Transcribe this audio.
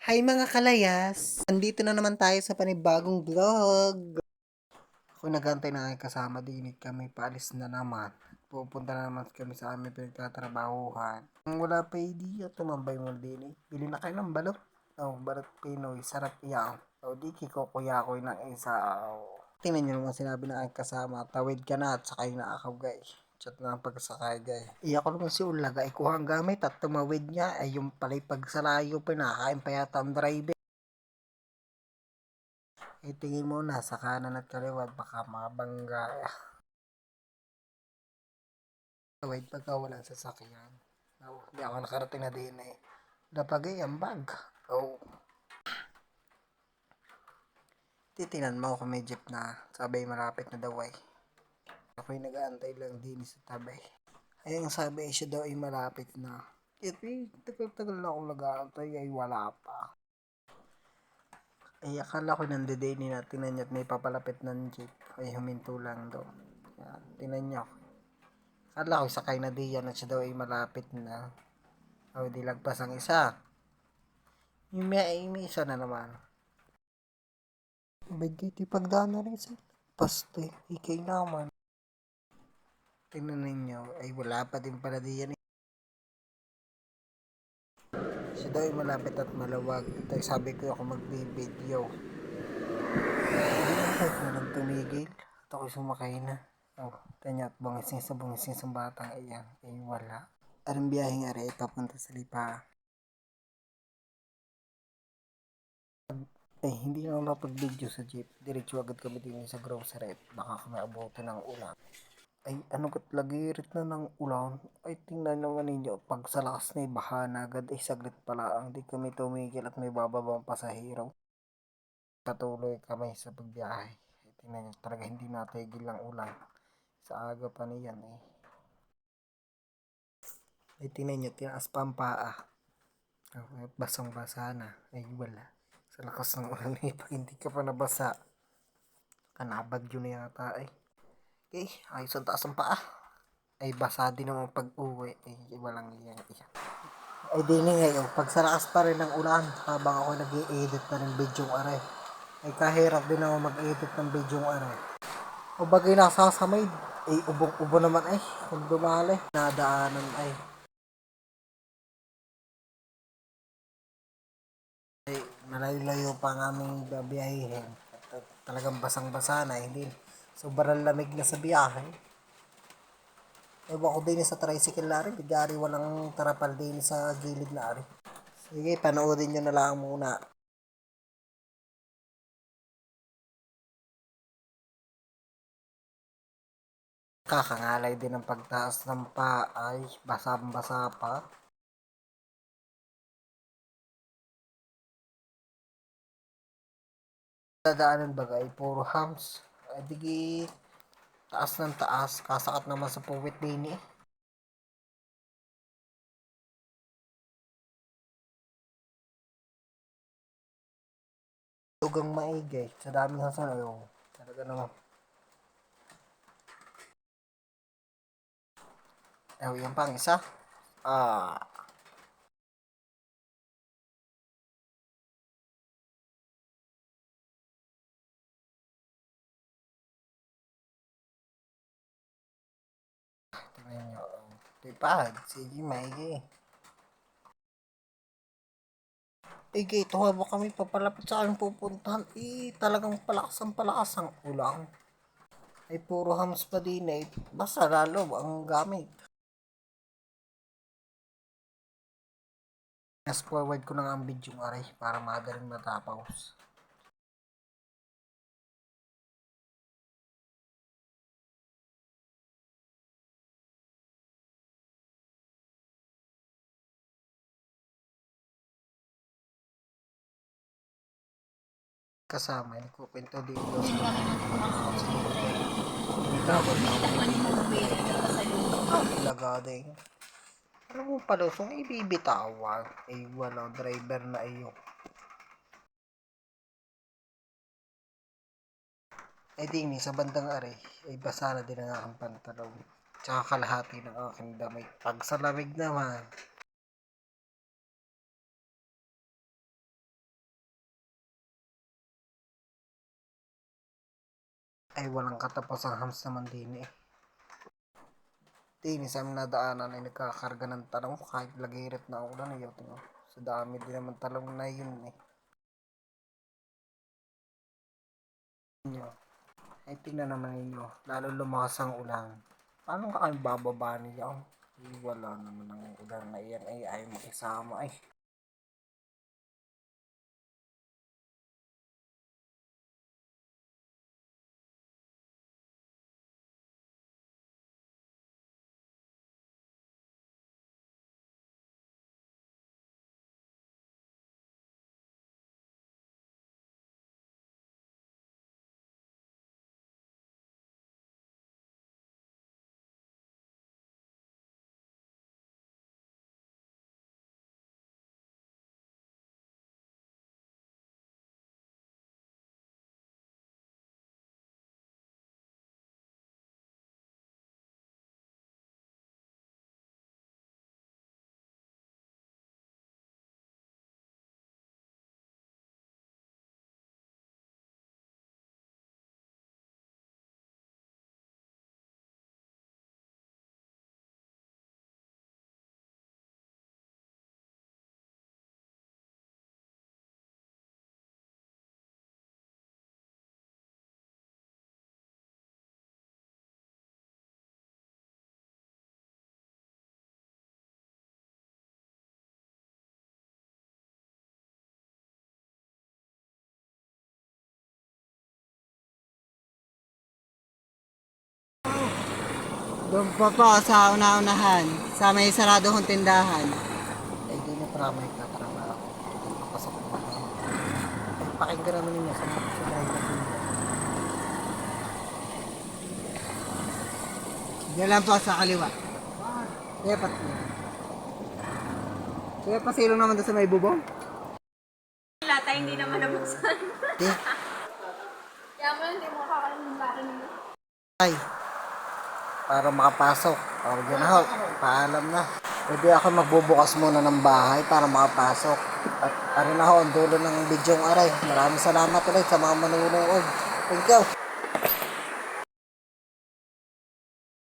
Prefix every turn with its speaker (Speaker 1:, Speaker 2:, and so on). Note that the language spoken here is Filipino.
Speaker 1: Hi mga kalayas! Andito na naman tayo sa panibagong vlog. Ako nagantay na aking kasama din. Kami paalis na naman. Pupunta na naman kami sa aming pinagtatrabahuhan. Kung wala pa idea, tumambay mo din. Bili na kayo ng balot. Balot Pinoy. Sarap iyaw. Di kikukuya ko ng isa. Tingnan nyo naman sinabi na aking kasama. Tawid ka na at sakay na ako guys. Chat na ang pagsakay guys. Iyak ko naman si Ulaga. Ikuha ang gamit at tumawid niya. Ay yung palay pagsalayo pinakain pa yata ang driver. Itingin mo na sa kanan at kaliwa baka mabangga. Wait, pagka walang sasakyan. Hindi ako nakarating na din eh. Napagay ang bag. Titinan mo kung may jeep na. Sabay malapit na daw ay. Ako'y nag-aantay lang din sa tabi. Ayun sabi siya daw ay malapit na. Tagal-tagal na akong nag-aantay ay wala pa. Ay akala ko nandidainin na. Tinan niya at may papalapit ng jeep. Ay huminto lang daw. Yan, tinan niyo. Akala ko sakay na diyan at siya daw ay malapit na. Di lagpas ang isa. May isa na naman. Bagay di pagdaan na rin sa paste. Ikay naman. Tingnan ninyo. Ay wala pa din pala diyan eh. Siya daw ay malapit at maluwag. Ito ay sabi ko ako magbibideo. Ay walang tumigil. At ako'y sumakay na. Tanya at bungising sa batang iyan. Ay wala. Arang biyaheng are papunta sa Lipa. Ay hindi na ako napag-video sa jeep. Diretso agad kami din sa grocery. Baka kami abutin ng ulan. Ay ano kat lagirit na ng ulan. Ay tingnan naman ninyo. Pag sa lakas na baha na agad. Ay saglit pala ang di kami tumigil at may bababang pasahero. Patuloy kami sa pagbiyahe. Ay tingnan nyo talaga hindi natigil ang ulan. Sa aga pa niyan eh. Ay tingnan nyo tinaas pa ang paa. Basang basa na. Ay wala. Sa lakas ng ulan eh. Pag hindi ka pa nabasa. Kanabagyo na yata eh. Okay, ayos ang taas ang paa. Ay basa din naman pag uwi. Ay walang iyan. Ay dini ngayon, pag sa lakas pa rin ng ulan, habang ako nag-i-edit na ng video are. Ay kahirap din ako mag-edit ng video are. O bagay nasasamay, ay ubong-ubo naman ay, kung dumali. Nadaanan ay. Ay malayo-layo pa ang aming babiyahin. At talagang basang-basa na, hindi. Sobrang lamig na sa biyahe. Ewan ko din sa tricycle na rin. Bigari walang tarapal din sa gilid na rin. Sige, panoodin nyo na lang muna. Kakangalay din ang pagtaas ng paay. Basang-basa pa. Dadaanan bagay, puro hams. Ay digi taas ng taas. Kasakat naman sa puwit din eh. Tugang maigay. Sa daming hasalayo. Talaga naman. Yan pang isa. Ah, tingnan nyo. Tipad. Sige, maigi. Ige, ito habang kami papalapit sa aming pupuntahan. Talagang palakas ang ulang. Ay puro hams pa din eh. Basta lalo ang gamit. Fast forward ko na nga ang video ng aray para madaling matapos. Kasama, nagkukwento din daw sa lagada eh. Alam mo pala, kung ibibitawan, ay walang driver na iyo. Ay di sa bandang are, ay basa na din ang aking pantalon. Tsaka kalahati ng aking damit. Pag sa lamig naman, Ay walang katapusang hams naman din eh. Tinis ang nadaanan ay nagkakarga ng talong kahit lagirit na ulan ay yaw. Sa dami din naman talong na yun eh. Ay tingnan naman ninyo, lalo lumakas ang ulan. Paano ka kayo bababa niya? Wala naman ang ulan na iyan ay ayaw makisama ay.
Speaker 2: Doon pa po sa una-unahan, sa may sarado kong tindahan.
Speaker 1: Ay di na para may katrabaho. Papasok ko na. Ay pakinggan naman ninyo sa driver ninyo.
Speaker 2: Diyan lang po sa kaliwa. Kaya pat. Kaya pasilong naman doon sa may bubong.
Speaker 3: Lata, hindi naman nabuksan.
Speaker 1: Di.
Speaker 3: Kaya mo hindi mo kakalang yung lata nila.
Speaker 1: Ay. Para makapasok. O dyan na ho. Paalam na. Pwede ako magbubukas muna ng bahay para makapasok. At ano na ho, ang dulo ng bidyong aray. Maraming salamat ulit sa mga manunood. Thank you.